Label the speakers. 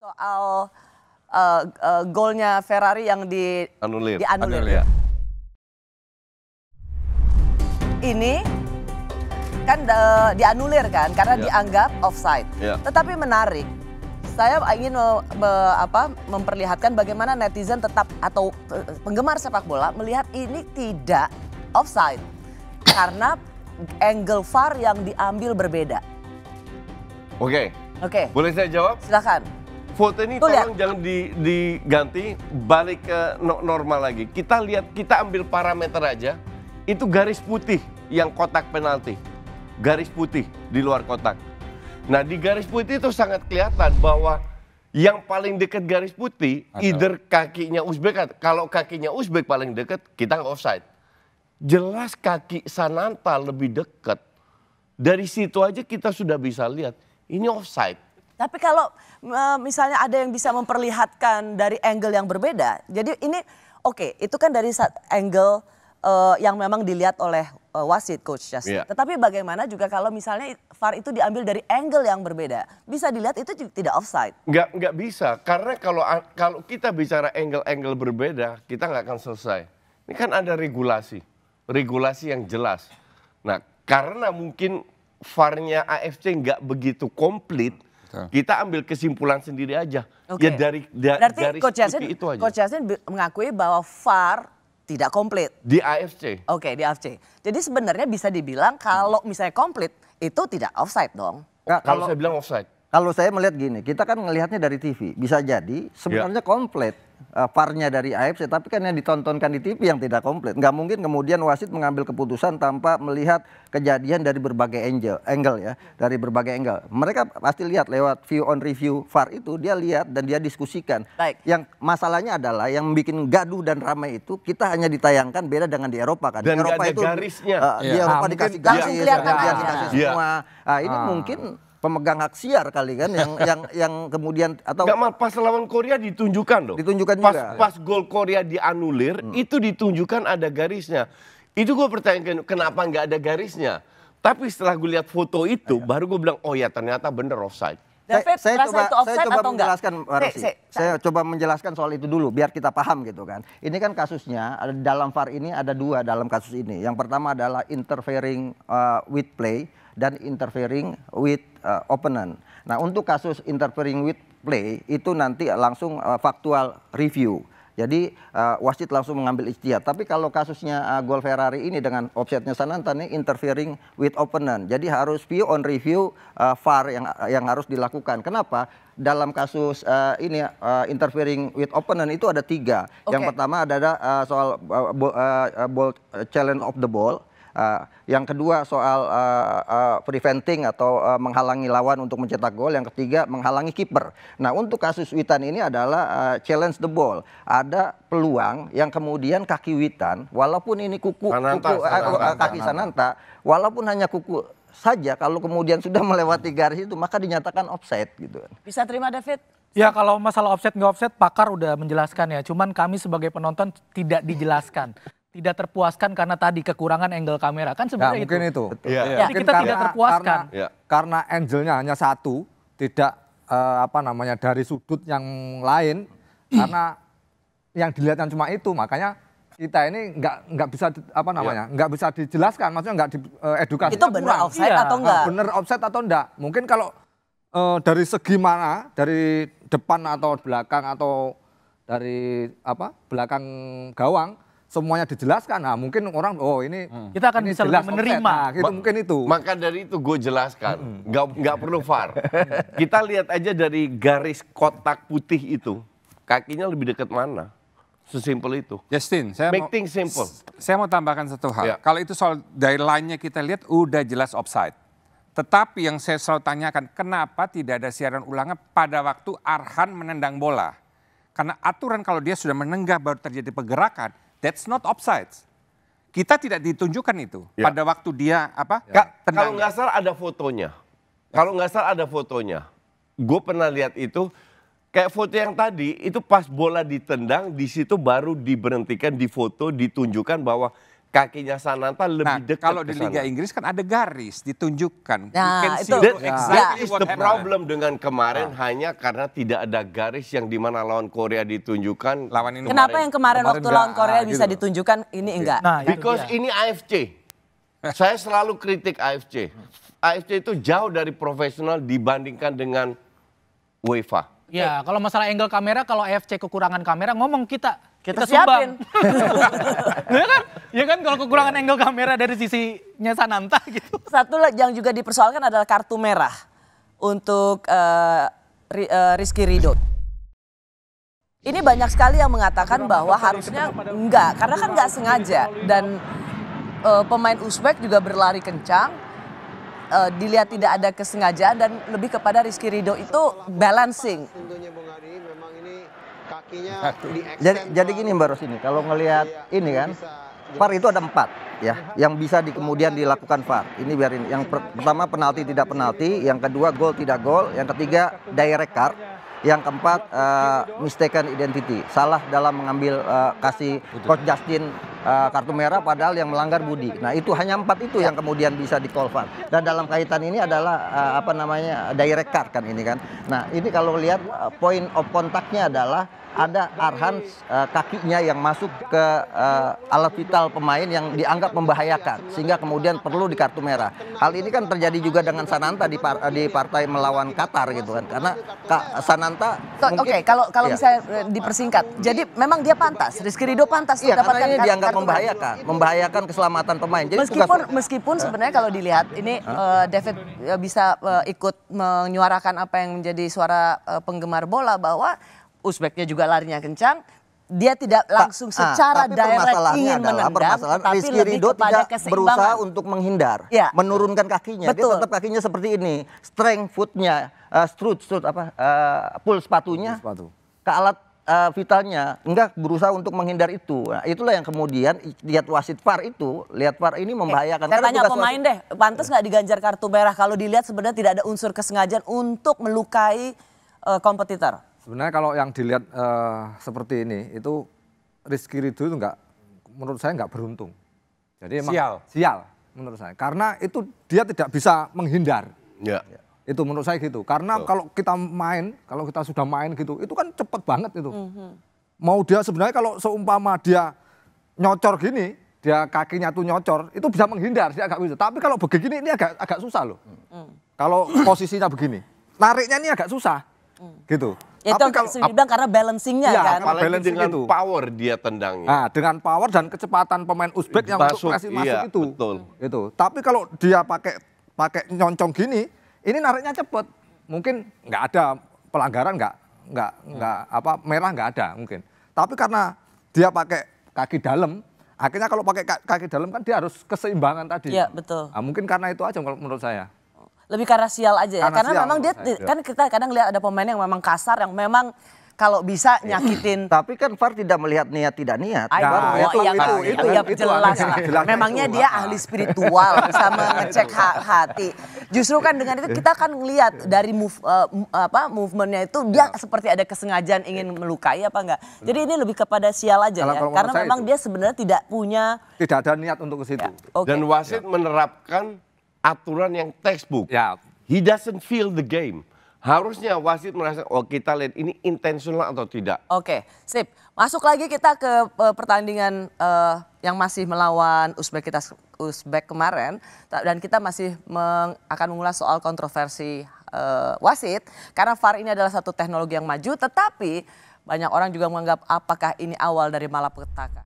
Speaker 1: Soal golnya Ferrari yang dianulir.
Speaker 2: Ya.
Speaker 1: Ini kan dianulir kan karena dianggap offside. Tetapi menarik, saya ingin memperlihatkan bagaimana netizen tetap atau penggemar sepak bola melihat ini tidak offside karena angle VAR yang diambil berbeda.
Speaker 2: Oke. Boleh saya jawab?
Speaker 1: Silakan.
Speaker 2: Foto ini tolong jangan diganti, balik ke normal lagi. Kita lihat, kita ambil parameter aja. Itu garis putih yang kotak penalti. Garis putih di luar kotak. Nah, di garis putih itu sangat kelihatan bahwa yang paling dekat garis putih, either kakinya Uzbek. Kalau kakinya Uzbek paling dekat, kita nggak offside. Jelas kaki Sananta lebih dekat. Dari situ aja kita sudah bisa lihat, ini offside.
Speaker 1: Tapi kalau misalnya ada yang bisa memperlihatkan dari angle yang berbeda, jadi ini itu kan dari angle yang memang dilihat oleh wasit Coach Justin. Tetapi bagaimana juga kalau misalnya VAR itu diambil dari angle yang berbeda, bisa dilihat itu tidak offside?
Speaker 2: Nggak bisa, karena kalau kita bicara angle-angle berbeda, kita nggak akan selesai. Ini kan ada regulasi yang jelas. Nah, karena mungkin VAR-nya AFC nggak begitu komplit, kita ambil kesimpulan sendiri aja. Ya dari
Speaker 1: Berarti Coach
Speaker 2: itu aja.
Speaker 1: Coach Justin mengakui bahwa VAR tidak komplit.
Speaker 2: Di AFC.
Speaker 1: Di AFC. Jadi sebenarnya bisa dibilang kalau misalnya komplit itu tidak offside dong.
Speaker 2: Kalau saya bilang offside.
Speaker 3: Kalau saya melihat gini, kita kan melihatnya dari TV. Bisa jadi sebenarnya komplit VAR-nya dari AFC, tapi kan yang ditontonkan di TV yang tidak komplit. Nggak mungkin kemudian wasit mengambil keputusan tanpa melihat kejadian dari berbagai angle ya, dari berbagai angle. Mereka pasti lihat lewat view on review VAR itu, dia lihat dan dia diskusikan. Yang masalahnya adalah yang bikin gaduh dan ramai itu kita hanya ditayangkan, beda dengan di Eropa kan.
Speaker 2: Dan
Speaker 3: di Eropa
Speaker 2: itu garisnya.
Speaker 3: Di Eropa dikasih garis, dikasih semua. Ini mungkin pemegang hak siar kali kan yang kemudian atau
Speaker 2: pas lawan Korea ditunjukkan loh.
Speaker 3: Ditunjukkan juga.
Speaker 2: Pas gol Korea dianulir itu ditunjukkan ada garisnya. Itu gue pertanyakan kenapa nggak ada garisnya. Tapi setelah gue lihat foto itu baru gue bilang oh ya ternyata bener offside.
Speaker 3: Saya coba menjelaskan soal itu dulu biar kita paham gitu kan. Ini kan kasusnya dalam VAR ini ada dua dalam kasus ini. Yang pertama adalah interfering with play dan interfering with opponent. Nah, untuk kasus interfering with play itu nanti langsung factual review. Jadi wasit langsung mengambil ijtihad. Tapi kalau kasusnya gol Ferrari ini dengan offside-nya Sananta ini interfering with opponent. Jadi harus view on review VAR yang harus dilakukan. Kenapa? Dalam kasus ini interfering with opponent itu ada 3. Yang pertama adalah soal challenge of the ball. Yang kedua soal preventing atau menghalangi lawan untuk mencetak gol. Yang ketiga menghalangi kiper. Nah, untuk kasus Witan ini adalah challenge the ball. Ada peluang yang kemudian kaki Witan, walaupun ini kaki Sananta, walaupun hanya kuku saja, kalau kemudian sudah melewati garis itu maka dinyatakan offside gitu.
Speaker 1: Bisa terima David?
Speaker 4: Ya, kalau masalah offside nggak offside pakar udah menjelaskan ya. Cuman kami sebagai penonton tidak dijelaskan. Tidak terpuaskan karena tadi kekurangan angle kamera kan sebenarnya
Speaker 5: mungkin itu.
Speaker 4: Jadi kita tidak terpuaskan
Speaker 5: karena angle-nya hanya satu, tidak dari sudut yang lain, karena yang dilihatkan cuma itu, makanya kita ini nggak bisa nggak bisa dijelaskan, maksudnya nggak diedukasi.
Speaker 1: Itu benar offside atau enggak?
Speaker 5: Benar offside atau enggak? Mungkin kalau dari segi mana, dari depan atau belakang atau dari belakang gawang, semuanya dijelaskan. Nah, mungkin orang ini
Speaker 4: kita akan bisa lebih menerima.
Speaker 5: Nah, gitu, mungkin itu.
Speaker 2: Maka dari itu gue jelaskan, nggak perlu VAR. Kita lihat aja dari garis kotak putih itu, kakinya lebih dekat mana? Sesimpel itu.
Speaker 6: Justin,
Speaker 2: make things simple.
Speaker 6: Saya mau tambahkan satu hal. Kalau itu soal dari line-nya kita lihat udah jelas offside. Tetapi yang saya selalu tanyakan, kenapa tidak ada siaran ulangan pada waktu Arhan menendang bola? Karena aturan kalau dia sudah menenggak baru terjadi pergerakan, that's not offside. Kita tidak ditunjukkan itu pada waktu dia
Speaker 2: Kalau nggak salah ada fotonya. Gue pernah lihat itu kayak foto yang tadi itu pas bola ditendang di situ baru diberhentikan di foto ditunjukkan bahwa kakinya Sananta lebih dekat
Speaker 6: kalau
Speaker 2: ke
Speaker 6: di Liga
Speaker 2: sana.
Speaker 6: Inggris kan ada garis ditunjukkan.
Speaker 1: Nah, itu.
Speaker 2: That is the problem dengan kemarin hanya karena tidak ada garis yang dimana lawan Korea ditunjukkan.
Speaker 6: Lawan ini
Speaker 1: Kenapa yang kemarin waktu lawan Korea bisa
Speaker 5: gitu.
Speaker 1: ditunjukkan, ini enggak?
Speaker 4: Nah,
Speaker 2: Because ini AFC. Saya selalu kritik AFC. AFC itu jauh dari profesional dibandingkan dengan UEFA.
Speaker 4: Ya, kalau masalah angle kamera, kalau AFC kekurangan kamera, ngomong kita
Speaker 1: siapin.
Speaker 4: Ya kan kalau kekurangan angle kamera dari sisinya Sananta gitu.
Speaker 1: Satu yang juga dipersoalkan adalah kartu merah untuk Rizky Ridho. Ini banyak sekali yang mengatakan bahwa harusnya enggak, karena kan enggak sengaja. Dan pemain Uzbek juga berlari kencang, dilihat tidak ada kesengajaan dan lebih kepada Rizky Ridho itu balancing.
Speaker 3: Jadi gini Mbak Rosini, kalau ngelihat ini kan, VAR itu ada 4 ya, yang bisa kemudian dilakukan VAR. Ini biarin, yang pertama penalti tidak penalti, yang kedua gol tidak gol, yang ketiga direct card, yang keempat mistaken identity, salah dalam mengambil kasih Coach Justin kartu merah padahal yang melanggar budi. Nah itu hanya 4 itu yang kemudian bisa di call VAR. Dan dalam kaitan ini adalah direct card kan ini kan. Nah ini kalau lihat point of kontaknya adalah ada Arhan kakinya yang masuk ke alat vital pemain yang dianggap membahayakan sehingga kemudian perlu di kartu merah. Hal ini kan terjadi juga dengan Sananta di partai melawan Qatar gitu kan, karena Sananta
Speaker 1: Oke, kalau bisa dipersingkat, jadi memang dia pantas, Rizky Ridho pantas mendapatkan
Speaker 3: karena ini dianggap
Speaker 1: kartu
Speaker 3: membahayakan keselamatan pemain. Jadi
Speaker 1: meskipun sebenarnya kalau dilihat ini David bisa ikut menyuarakan apa yang menjadi suara penggemar bola bahwa Uzbeknya juga larinya kencang, dia tidak langsung secara direct ingin menendang, tapi
Speaker 3: Rizky
Speaker 1: lebih
Speaker 3: Ridho
Speaker 1: kepada
Speaker 3: tidak
Speaker 1: keseimbangan.
Speaker 3: berusaha untuk menghindar,
Speaker 1: Ya.
Speaker 3: menurunkan kakinya.
Speaker 1: Betul.
Speaker 3: Dia tetap kakinya seperti ini, strength footnya, pull sepatunya ke alat vitalnya, enggak berusaha untuk menghindar itu. Nah, itulah yang kemudian lihat wasit VAR itu, lihat VAR ini membahayakan.
Speaker 1: Saya tanya pemain deh, pantas nggak diganjar kartu merah kalau dilihat sebenarnya tidak ada unsur kesengajaan untuk melukai kompetitor?
Speaker 5: Sebenarnya kalau yang dilihat seperti ini, itu Rizky Ridho itu menurut saya nggak beruntung. Jadi emang sial menurut saya. Karena itu dia tidak bisa menghindar.
Speaker 2: Ya.
Speaker 5: Itu menurut saya gitu. Karena kalau kita sudah main gitu, itu kan cepet banget itu. Mau dia sebenarnya kalau seumpama dia nyocor gini, dia kakinya tuh nyocor, itu bisa menghindar, dia agak bisa. Tapi kalau begini ini agak susah loh. Kalau posisinya begini, nariknya ini agak susah. Gitu.
Speaker 1: Itu kalau dibilang karena balancingnya kan.
Speaker 2: Apalagi dengan power dia tendangnya.
Speaker 5: Nah, dengan power dan kecepatan pemain Uzbek yang untuk masuk itu.
Speaker 2: Betul.
Speaker 5: Itu. Tapi kalau dia pakai nyoncong gini, ini nariknya cepet. Mungkin nggak ada pelanggaran, merah nggak ada mungkin. Tapi karena dia pakai kaki dalam, akhirnya kalau pakai kaki dalam kan dia harus keseimbangan tadi.
Speaker 1: Iya, betul.
Speaker 5: Nah, mungkin karena itu aja kalau menurut saya.
Speaker 1: Lebih karena sial aja ya, karena memang dia kan kita kadang lihat ada pemain yang memang kasar, yang memang kalau bisa nyakitin.
Speaker 3: Tapi kan VAR tidak melihat niat tidak niat.
Speaker 1: Itu jelas. Memangnya dia ahli spiritual, bisa mengecek hati. Justru kan dengan itu kita kan ngelihat dari movementnya itu dia seperti ada kesengajaan ingin melukai apa enggak. Jadi ini lebih kepada sial aja ya, karena memang dia sebenarnya tidak
Speaker 5: ada niat untuk ke situ.
Speaker 2: Dan wasit menerapkan aturan yang textbook.
Speaker 5: Ya.
Speaker 2: He doesn't feel the game. Harusnya wasit merasa, oh kita lihat ini intentional atau tidak.
Speaker 1: Oke, sip. Masuk lagi kita ke pertandingan yang masih melawan Uzbek kemarin. Dan kita masih akan mengulas soal kontroversi wasit. Karena VAR ini adalah satu teknologi yang maju, tetapi banyak orang juga menganggap apakah ini awal dari malapetaka.